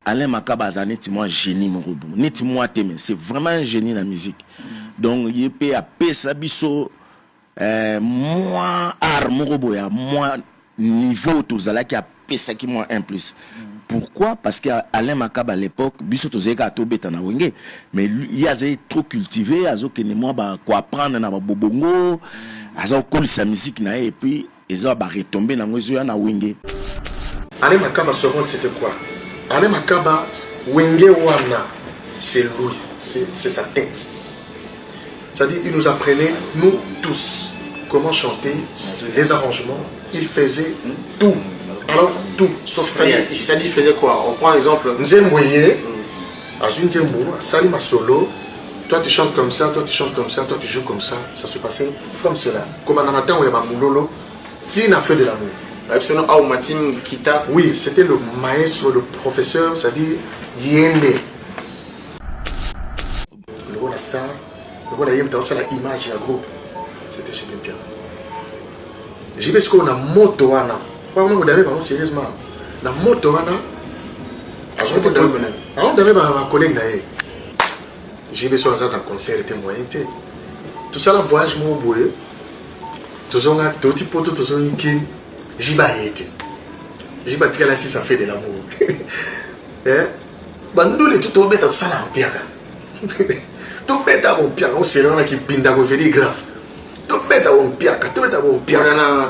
Alain Makaba a nettement génie mon robot. Nettement témé, c'est vraiment un génie dans la musique. Donc il peut appeler ça biso moi art mon robot ya moi niveau tous là qui a ça qui moi un plus. Pourquoi? Parce qu'Alain Makaba à l'époque, biso tozeka to betana wenge, mais il a trop cultivé, azo que moi ba quoi apprendre na bobongo, azo coller sa musique na et puis ils ont retomber dans ngozo na wenge. Alain Makaba son rôle c'était quoi? Alain Makaba, Wenge Wana, c'est lui, c'est sa tête. C'est-à-dire, il nous apprenait, nous tous, comment chanter, les arrangements. Il faisait tout. Alors, tout, sauf rien. Il faisait quoi? On prend l'exemple. Nzemboye, Azun Nzembo, Salima Solo, toi tu chantes comme ça, toi tu chantes comme ça, toi tu joues comme ça. Ça se passait comme cela. Comme on entend, il y a Moulolo, Tina fait de l'amour. Oui, c'était le maestro, le professeur, c'est-à-dire Yende. Le rôle de la star, le rôle de Yende, c'est l'image du groupe. C'était chez Piano. J'ai vu ce qu'on a moto, Anna. Pas vraiment, vous avez parlé sérieusement. La moto, Anna. On avait ma collègue d'ailleurs. J'ai vu ça dans un concert, il était moyen. Tout ça, le voyage, mon boulot. Tout ça, tout petit poteau, tout ça, Jiba été. Jiba tika si ça fait de l'amour. Eh? Bandou les tout au bête ça là en pierre. Tout bête à mon pierre, on sait là qui binda go fait grave. Tout bête à mon pierre, tout bête à mon pierre.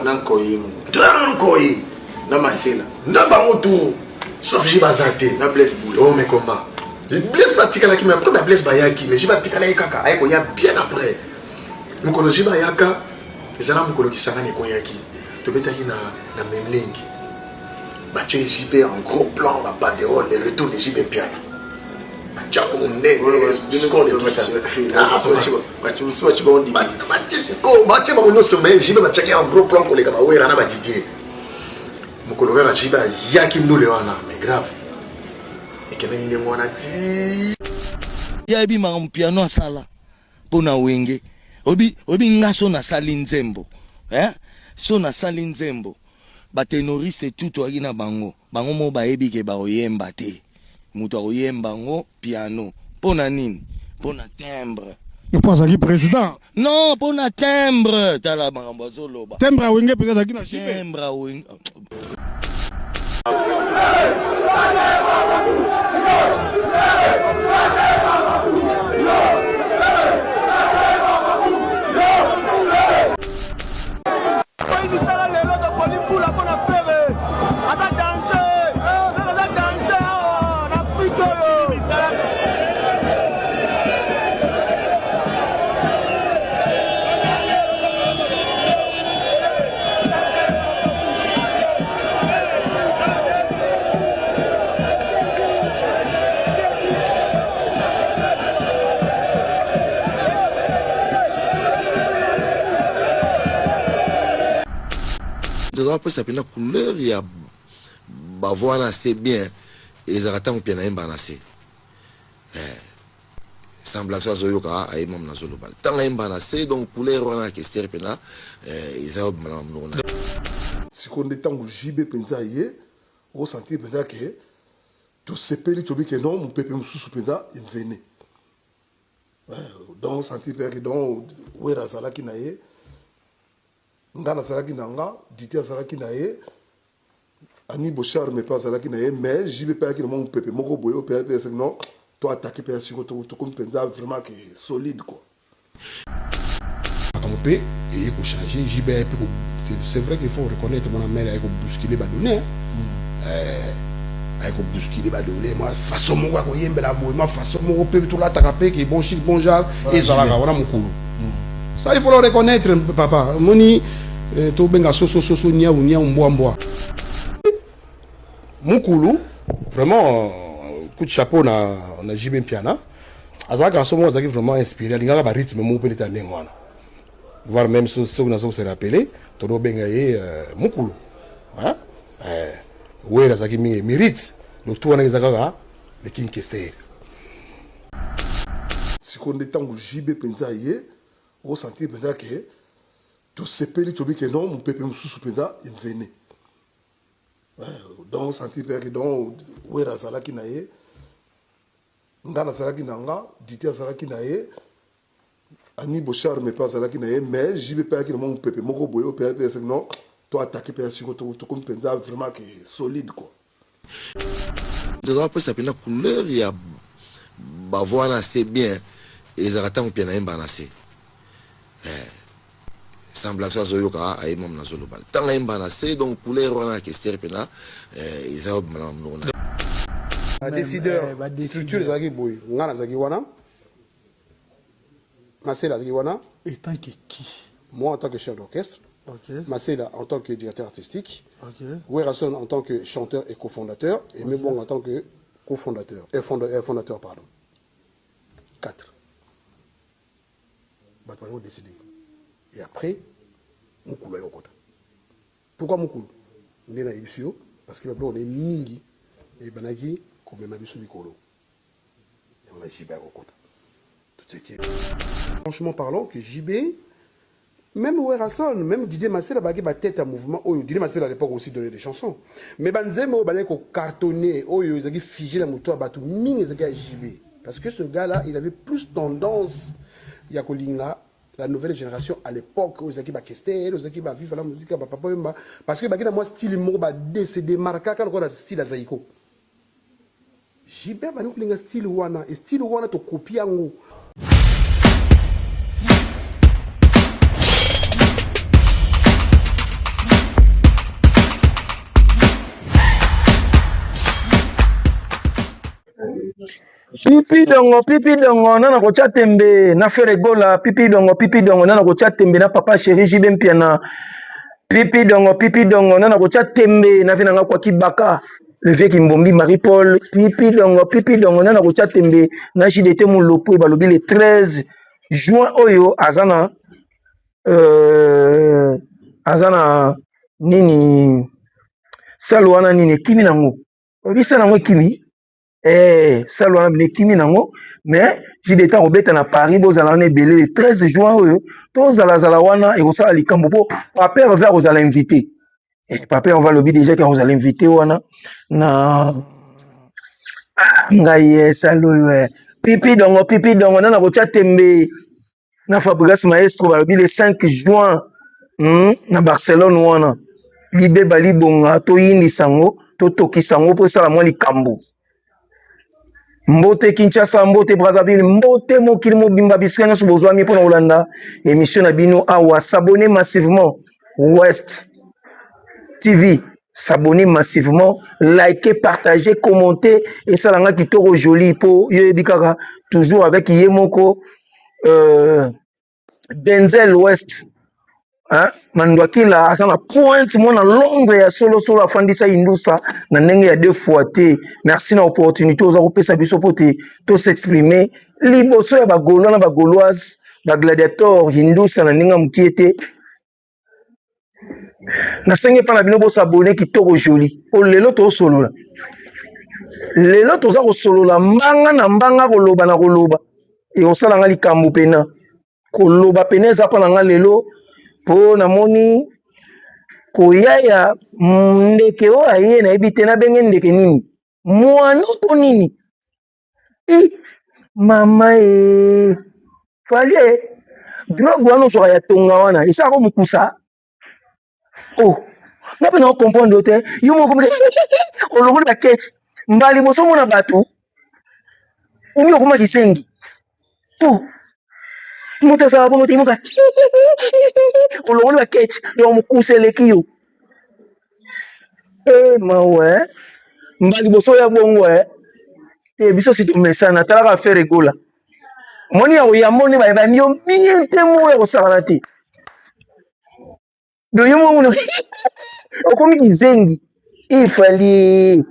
Na koyi. Tu na koyi. Na masela. Na ba moto. Sauf Jiba zate. Na bless boule. Oh mes combats. Je blesse pas tika là qui mais après la blesse ba yaki, mais Jiba tika là kaka, ay ko ya bien après. Mukolo Jiba yaka, ezana mukolo ki sana ne ko yaki. Tu peux t'aller dans même ligne. Bâtir JB en gros plan, la banderole, les retours de JB piano. Bâtir mon nez, le score de tout ça. Bâtir mon sommet, JB va checker en gros plan pour les gars. Oui, Rana va Didier. Mon collègue JB, Yakim nous le wana, mais grave. Et que nous n'avons pas dit. Yabi ma piano à sala. Pona wenge. Obi ngaso na sali nzembo. So na sali nzembo batenoriste tout na bango mo baebi ke ba oyemba te mutu oyemba ngo piano pona nini pona timbre je pense à qui président non pona timbre tala bango zoloba timbre wenge peut-être à qui na chipe timbre wenge dois pas s'appeler la couleur, il y a bavoana assez bien. Et ils attendent bien à imbalancer. Sans blague, ça zoyoka a imam na zolo bal. Tant à imbalancer, donc couleur on a question pena, ils ont malam non. Si on est en JB penza yé, on sentit penza que tout ce pays tu que non, mon pépé me sous penza il venait. Donc on sentit que donc où est la sala qui naie, ngana sala qui nanga, diti sala qui naie. Ani Bochar mais pas sala qui naie, mais JB penza qui mon pépé, mon go boyo pépé c'est non, toi attaquer penza sur tu comme penza vraiment que solide quoi. Et il faut changer, c'est vrai qu'il faut reconnaître mon mère avec bousculer badonné. Avec bousculer badonné, moi façon moi ko yembe la boy, moi façon moi peut tout là taper qui bon chic bon genre et ça va voilà mon coulou. Ça il faut le reconnaître papa. Moni to benga so nia mboa. Mon coulou vraiment coup de chapeau na JB Piana. Azaka en ce moment azaki vraiment inspiré, il a ba rythme mon peut l'état ngwana. Voire même ceux qui nous se rappelé, Todo Bengaye Mukulu. Oui, la Zaki mérite le tour de Zagaga, le King Kester. Si on est en JB Penzaye, on sentit que tout ce pays que non, mon pépé me sous penza, il venait. Donc on sentit que donc où est la sala qui naie, ngana sala qui nanga, diti sala qui naie. Ani Bochar mais pas sala qui naie, mais JB penza qui mon pépé, mon go boyo pépé c'est non, toi attaquer penza sur tu comme penza vraiment que solide quoi. Je dois pas s'appeler la couleur, il y a bavoana assez bien. Et ils attendent bien à imbalancer. Sans blague, ça zoyoka a imam na zolo bal. Tant à imbalancer, donc couleur on a question pena, ils ont malam non. Un décideur, structure les Zagi boy, ngana Zagi wana. Marcela Zagi wana. Et tant que qui? Moi en tant que chef d'orchestre. Ok. Marcela en tant que directeur artistique. Ok. Werason en tant que chanteur et cofondateur. Et Mebong en tant que cofondateur. Fondateur, pardon. 4. Batouano décidé. Et après, Moukoulou est au côté. Pourquoi Moukoulou? On est dans l'Ibusio, parce que on est Mingi. Et Banagi, comme même Ibusio Nicolo. Et on a JB au côté. Tout ce qui est. Franchement parlant, que JB, même Werason, même Didier Massé, la baguette tête à mouvement. Oh, Didier Massé à l'époque aussi donnait des chansons. Mais Banzeme, au balai, cartonné, oh, ils ont figé la moto à Batou, Ming, ils ont JB. Parce que ce gars-là, il avait plus tendance, Yakolinga, la nouvelle génération à l'époque, aux équipes à Kestel, aux équipes à vivre la musique, à Papa Yemba. Parce que il y a moi style mot, décédé, marqué, quand on a style à Zaïko. JB, il y a style Wana, et style Wana, tu copies en haut. Pipi dongo nana kocha tembe na fere gola pipi dongo nana kocha tembe na papa chéri JB Piana pipi dongo nana kocha tembe na vina nga kwa kibaka le vieux Kimbombi Marie-Paul pipi dongo nana kocha tembe na JDT mon lopo balobi le 13 juin oyo azana nini salwana nini kimi nango obisa nango kimi salwana bine kimi nango mais JDT obeta na Paris bozala na belé le 13 juin oyo to zala wana et osala likambo po papa va ozala invité et papa on va lobi déjà que ozala invité wana na ngai saloyo pipi dongo na kocha tembe na Fabrice Maestro balobi le 5 juin na Barcelone wana libe balibonga to yindi sango to toki sango po sala mwa likambo Mbote Kinshasa, Mbote Brazzaville, Mbote Mokili Mobimba Bisrena sous Bozwami pour Hollanda. Émission Nabino Awa. S'abonner massivement. West TV. S'abonner massivement. Liker, partager, commenter. Et ça, là, qui toro joli pour Yebikara. Toujours avec Yemoko. Denzel West. Hein? Mandwaki la asana pointe moi na Londres ya solo afandisa indusa na ndenge ya 2 fois te merci na opportunité oza kopesa biso pote to s'exprimer liboso ya bagolo na bagoloise ba gladiator indusa na ndenge mukiete nasengi mpa na bino bosabone kitoko joli po lelo tosolola lelo toza kosolola mbanga na mbanga koloba na koloba ekosala nga likambo pena koloba pena eza mpa na nga lelo mpo namoni koyaya ndeke oyo aye nayebi te nabenge ndeke nini mwana to nini mama fali drogue wana ozwaka ya tonga wana esaka mokusa nga mpe na comprendre te yo moko olongoli baketi mbali boso mona bato omi okoma kisengi moto azala bongo te moka olongoli baketi yo mokusa eleki yo mawe mbali boso ya bongo te biso si tomesana talaka affaire egola moni ya oyamboni bayebami yo bien te mo ya kosakana te do yo mono okomi kizengi ifali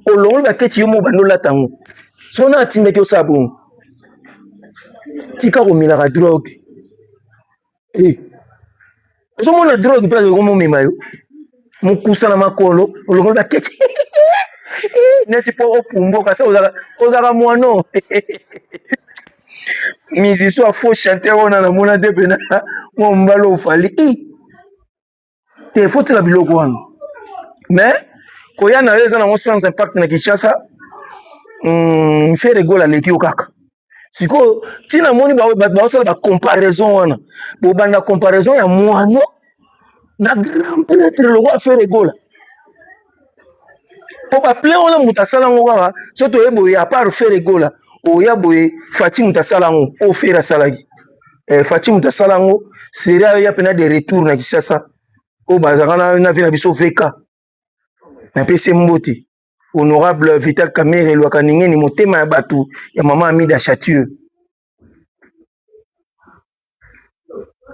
olongoli baketi yo mo bandolata ngo so na atindaki osala bongo tika komilaka drogue ozomona drogue mpe akomomema yo mokusa na makolo olongoli baketi neti mpo opumboka sa ozalaka mwano musicien afo chanteur wana namona te pena mwa mobali ofali te fotela biloko wana mais koya na yo eza nango sans impact na Kinshasa faire egole aleki yo kaka sikoyo ntina moni bato baosala bacomparaison wana bobanda comparaison ya mwano na grand prêtre loko affaire egola po baple wana moto asala ngo kaka so toye boye apart faire egola oya boye fati moto asala ngo o faire asalaki fati moto asala ngo seri ayoya mpena de retour na Kinshasa oyo bazalaka na vi na biso veka napesi mbote honorable Vital Kamerhe elwaka ningeni motema ya bato ya mama Amida Chatieu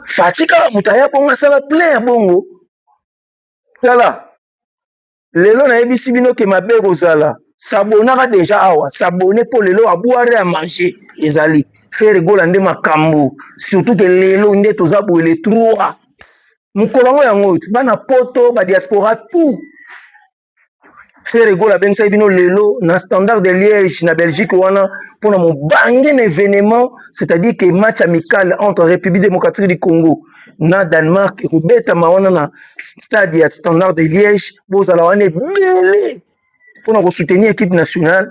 fati kaka moto aya bongo asala plein ya bongo tala lelo nayebisi bino ke mabe kozala sabonaka deja awa sabone mpo lelo abware ya manger ezali faire egola nde makambo surtout ke lelo nde toza boye le 3 mokolo yango yango bana poto badiaspora tout faire egola abengisaki bino lelo na standard de Liège na Belgique wana mpona mobange na événement c'est-à-dire que match amical entre République démocratique du Congo na Danemark ekobetama wana na stade ya standard de Liège bozala wana ebele mpona kosoutenir équipe nationale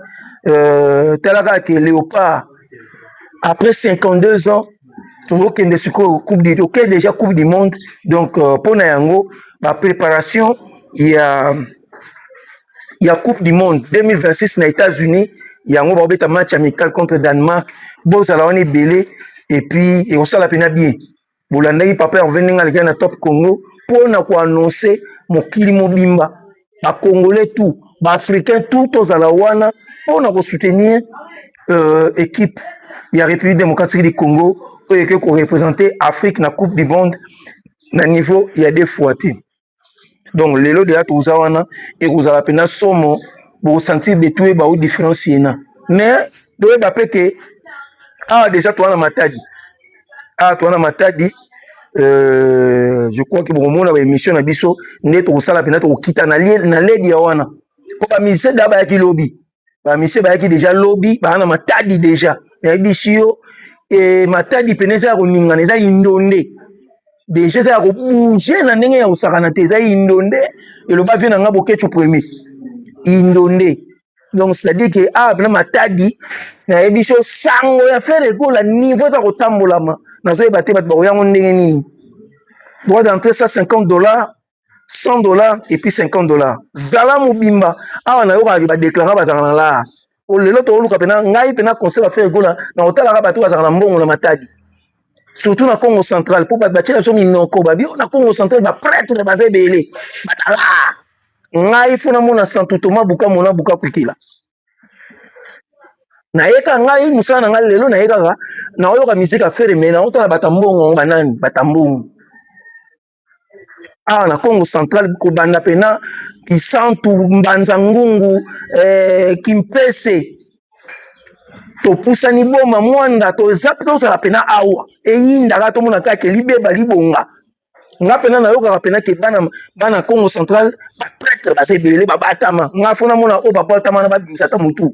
talaka ke Léopard après 52 ans tozokende sikoyo ok déjà coupe du monde donc mpona yango bapréparation ya coupe du monde 2026 na États-Unis yango baobeta match amical contre Danemark bozala wana ebele et puis ekosala pena bien bolandaki papa herve ndenge aleki na top Congo mpona koannonce mokili mobimba bacongolais tout baafricain tout tozala wana mpona kosoutenir équipe ya République démocratique du Congo oyo eke koreprésente Afrique na coupe du monde na niveau ya 2 fois te donc lelo deya toza wana ekozala pena somo bokosentir betu eba odifferencie na mais toyeba mpe ke awa deja towana matadi je crois que bokomona baémission na biso nde tokosala pena tokokita na ledi ya wana mpo bamisie da bayaki lobi bamisie bayaki deja lobi baa na matadi deja nayebisi yo matadi pene eza ya koningana eza indonde deja eza ya kobouge na ndenge ya kosakana te eza indonde eloba vie na nga bokecu premier indonde donc c'est-à-dire que pena matadi nayebisi yo sango ya faire egola niveau eza kotambolama nazoyeba te bato bakoyango ndenge nini droit d'entrée $150 $100 et puis $50 zala mobimba awa nayokaki badeklara bazalaka na lara lelo toluka pena ngai pena conseil affaire egola na kotalaka bato bazalaka na mbongo na matadi surtout na Congo central mpo bato batie na so minoko babi na Congo central baprêtre baza ebele batala ngai fo namona santu toma buka mona buka kwikila nayeka ngai mosala na ngai lelo nayekaka naoyoka misike affaire me naotala batambongo banani batambongo awa na Congo central kobanda pena Kisantu Mbanza Ngungu Kimpese topusani boma mwanda tozala pena awa eyindaka tomona kaka libeba libonga nga pena na yoka pena ke bana Congo central ba prêtre ba sebele ba batama nga fona mona o ba batama na ba bisata mutu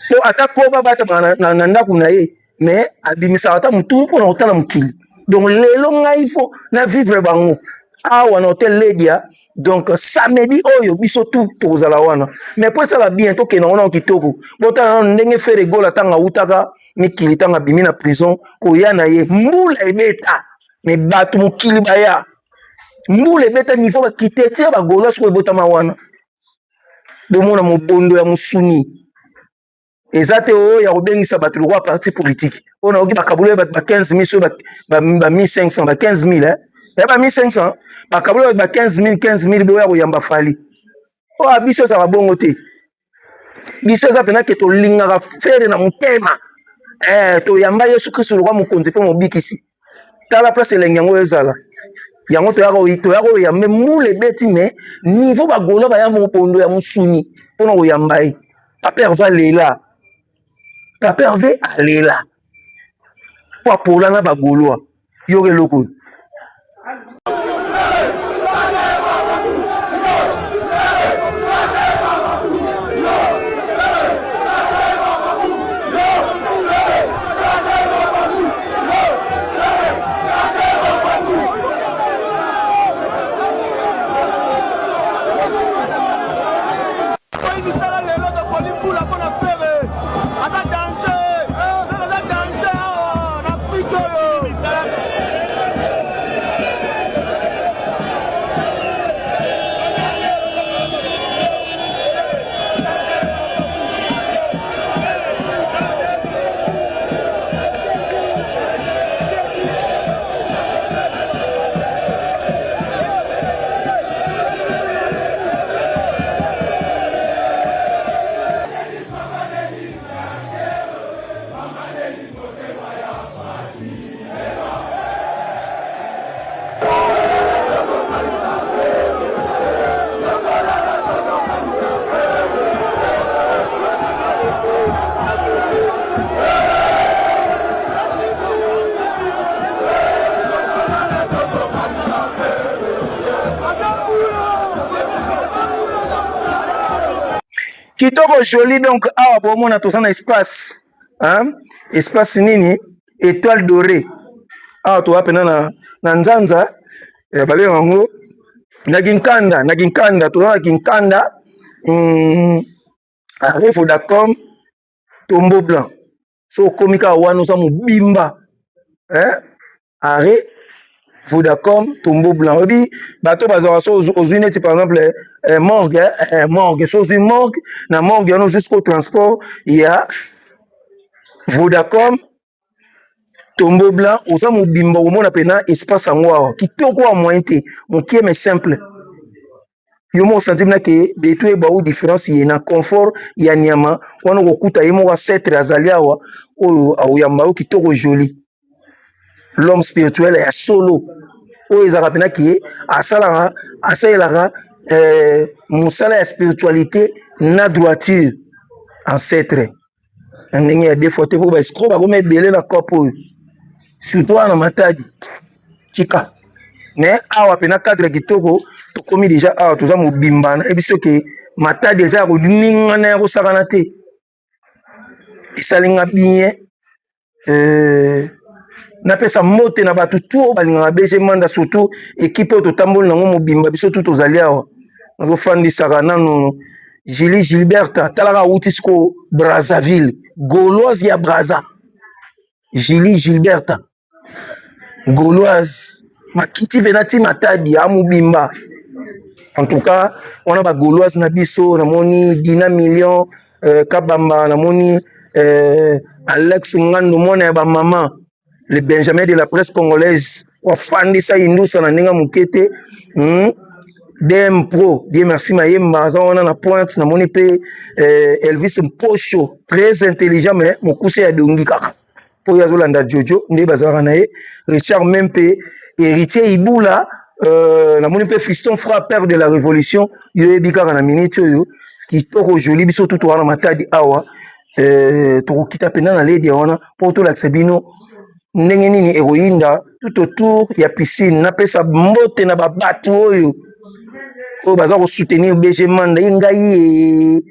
to atako ba batama na ndaku na ye mais abimisa ata mutu pona otala mukili donc lelo nga ifo na vivre bango awa na hotel Ledia donc samedi oyo biso tout tozala wana mais pour ça la bien to ke na ona kitoko botala ndenge fere gola tanga utaka mikili tanga bimi na prison ko yana ye mbula ebeta mais bato mokili baya mbula ebeta niveau bakite tie bagola soko ebotama wana bomona mobondo ya musuni eza te oyo ya kobengisa bato lokwa parti politique oyo naoki bakabula bato ba 15 000 so ba 1500 ba 15 000 ya ba 1500 bakabula ba 15 000 boya koyamba fali oyo biso ezala bongo te biso eza pena ke tolingaka fere na motema toyamba yesu kristo lokwa mokonzi mpe mobikisi tala place elenge yango ezala yango toyaka koyamba mbula ebeti me niveau bagola baya mobondo ya mosuni mpona koyamba ye papa herve alela papa herve alela po apola na bagolwa yoka eloko kitoko joli donc awa bomona toza na espace espace nini étoile dorée awa toza pena na nzanza babenga yango na ginkanda toza na ginkanda arrêt Vodacom tombeau blanc so okomi kaka wana oza mobimba arrêt Vodacom tombeau blanc oyebi bato bazwaka so ozwi neti par exemple morgue so ozwi morgue na morgue wana jusqu'au transport ya Vodacom tombeau blanc oza mobimba komona pena espace yango awa kitoko wa moyen te mokie mais simple yo mo senti na ke beto e baou différence ye na confort ya nyama wana kokuta ye mo ancêtre azali awa oyo auyamba o kitoko joli l'homme spirituel ya solo oyo ezaka pena ki asalelaka mosala ya spiritualité na droiture ancêtre na ndenge ya deux fois te po baescro bakoma ebele na cope oyo surtout wana matadi tika mais awa pena cadre kitoko tokomi déjà awa toza mobimba nayebi soki matadi eza ya koningana ya kosakana te esalinga bien napesa mbote na bato tu balingaka BG Manda surtout équipe oyo totamboli nango mobimba biso tu tozali awa nazofandisaka nano Julie Gilberta talaka awuti siko Brazzaville gauloise ya Braza Julie Gilberta gauloise makiti venati matadi ya mobimba en tout cas on a gauloise na biso namoni Dina Million Kabamba namoni Alex Ngando mona ya ba maman le Benjamin de la presse congolaise wafandisa indusa na ndenge mukete DM Pro Dieu merci mayemba aza wana na pointe namoni pe Elvis Mpocho très intelligent mais mokuse ya dongi kaka po ya zolanda Jojo nde bazalaka na ye Richard Mempe héritier Ibula namoni pe Fiston Fra père de la révolution yo yebi kaka na minute oyo kitoko joli biso tutu wana matadi awa tokokita pena na Ledia wana po tolakisa bino ndenge nini ekoyinda tout autour ya piscine napesa mbote na babato oyo baza kosoutenir BG Manda ye ngai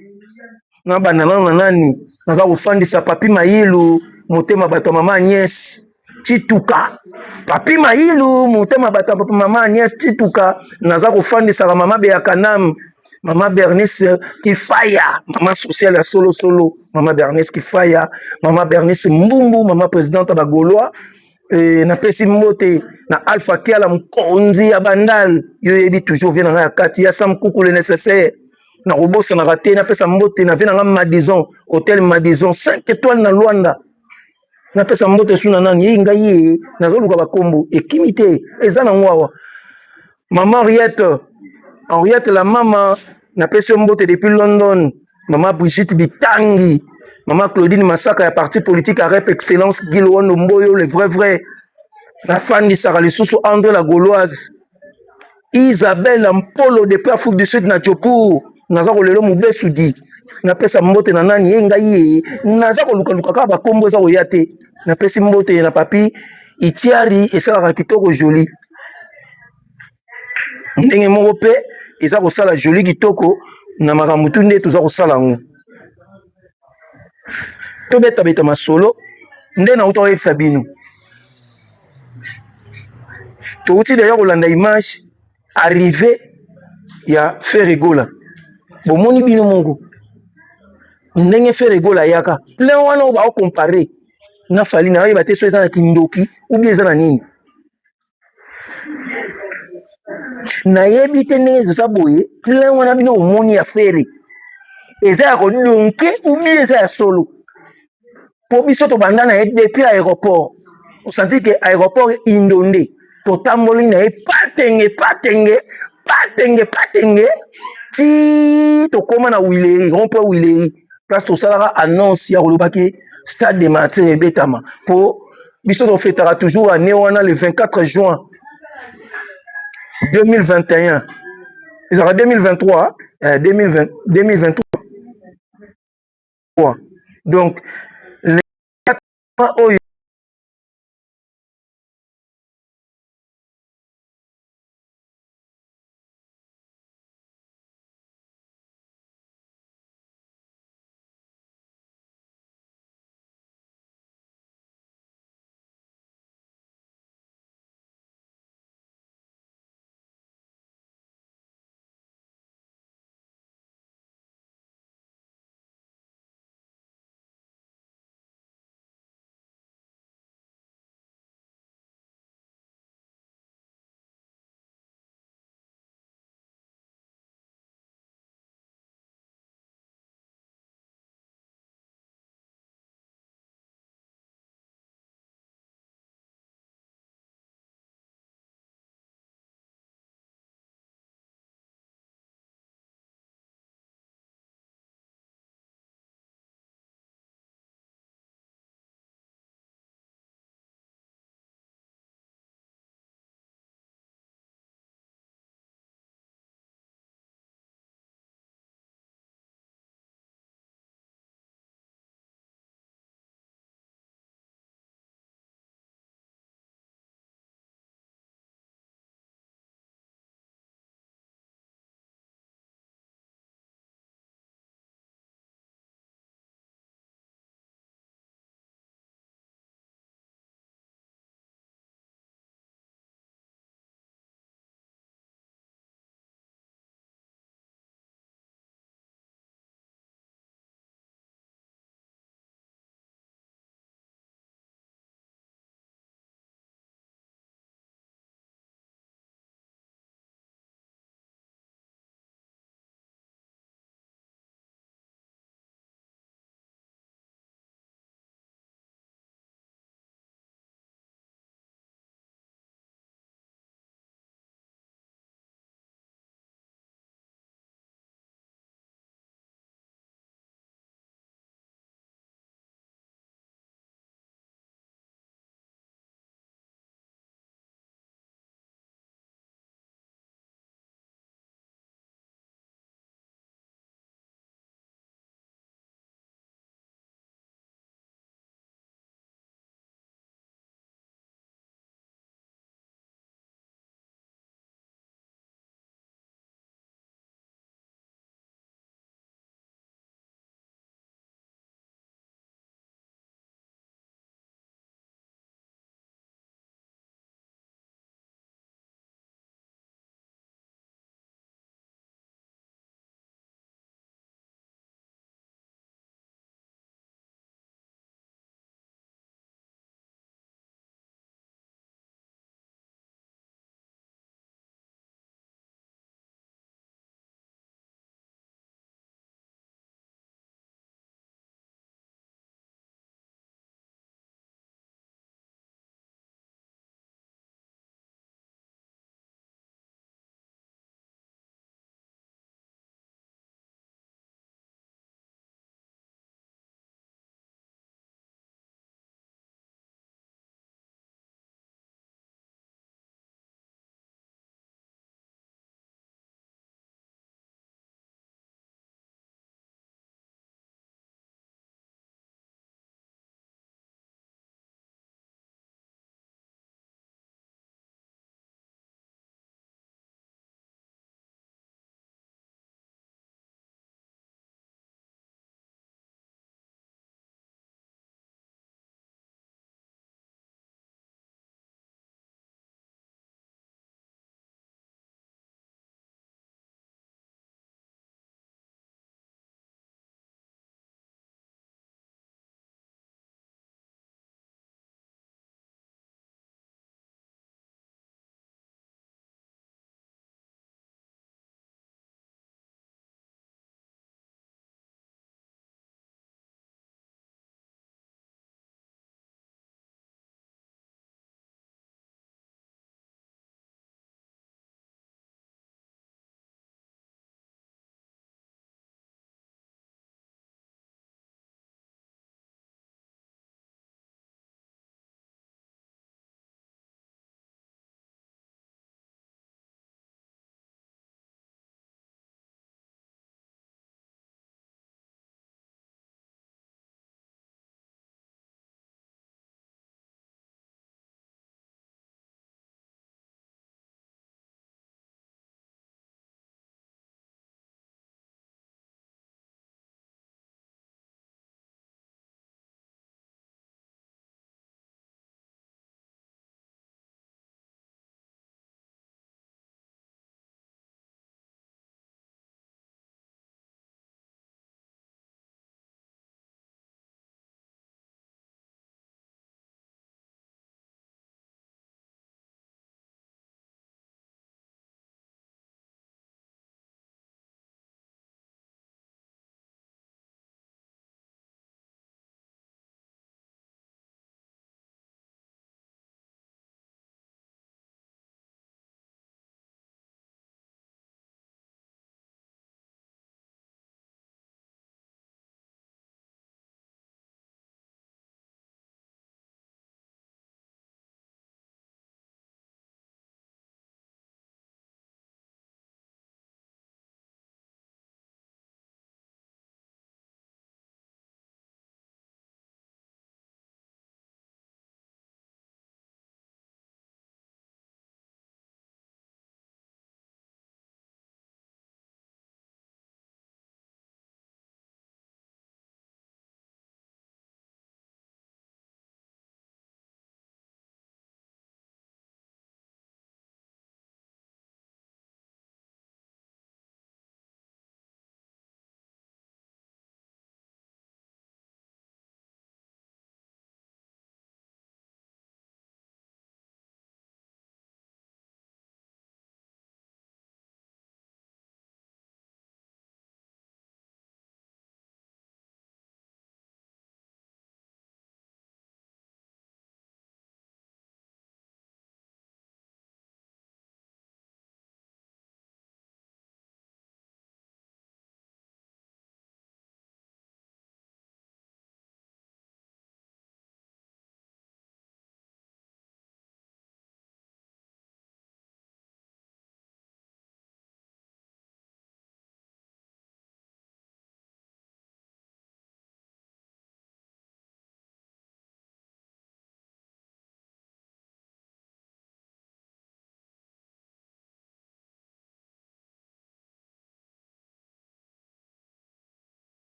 na banda nano na nani naza kofandisa Papi Mayilu motema bato ya mama Agnès Chituka Papi Mayilu motema bato ya papa mama Agnès Chituka naza kofandisaka mama Beakanam mama Bernice Kifaya mama sociale ya solo solo mama Bernice Kifaya mama Bernice Mbumbu mama présidente ba Gaulois napesi mbote na Alpha Kiala mkonzi ya bandal yo yebi toujours vient na kati ya Sam Kuku le nécessaire na robosa na raté napesa mbote na vient na Madison hôtel Madison 5 étoiles na Luanda napesa mbote suna nani ye ngai ye nazoluka bakombo ekimite eza na ngwawa mama Henriette la mama napesi mbote depuis London mama Brigitte Bitangi mama Claudine Masaka ya parti politique à rep excellence Gilwando Mboyo le vrai la fan du Saralisousu André la Gauloise Isabelle Mpolo depuis Afrique du Sud na Djokour naza kolelo mubesudi napesa mbote na nani ye ngai ye naza koluka kaka bakombo eza koya te napesi mbote na papi itiari esalaka kitoko joli ndenge moko mpe eza kosala joli kitoko na makambo tu nde toza kosala yango tobetabeta masolo nde nauta koyebisa bino touti deja kolanda image arrivé ya Ferregola bomoni bino moko ndenge Ferregola yaka plein wana oyo baocompare na Fali na bayeba te so eza na kindoki ou bien eza na nini nayebi te ndenge ezosa boye plein wana bino omoni ya Fere eza ya kodonke ou bien eza ya solo po biso tobanda na ye depuis aéroport osanti ke aéroport indonde totamboli na ye patenge ti tokóma na Wileri rond-point Wileri place tosalaka annonce ya kolobaki stade de Martyrs ebetama po biso tofetaka toujours année wana le 24 juin 2021 ezalaka 2023 2023 donc le 4 oyo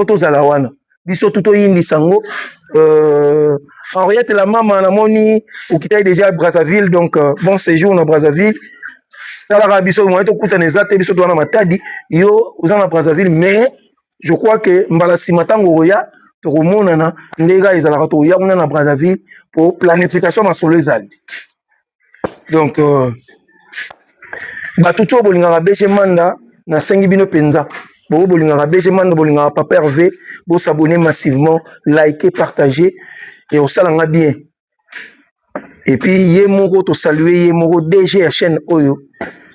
tozala wana biso tout oyindi sango Henriette la mama na moni okitayi déjà à Brazzaville donc bon séjour na Brazzaville talaka biso moyen tokutana eza te biso towana matadi yo oza na Brazzaville mais je crois que mbala nsima ntango oya tokomonana ndenge ezalaka toya kuna na Brazzaville po planification masolo ezali donc bato tio bolingaka BG Manda nasengi bino penza bolingaka BG Manda bolingaka Papa Hervé s'abonner massivement liker partager et osalanga bien et puis ye moko to saluer ye moko DG ya chaîne oyo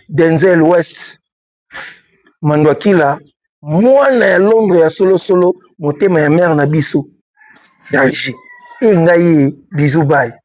Denzel West Mandwakila mwana ya Londres ya solo motema ya mère na biso Daji e ngai bisous bye.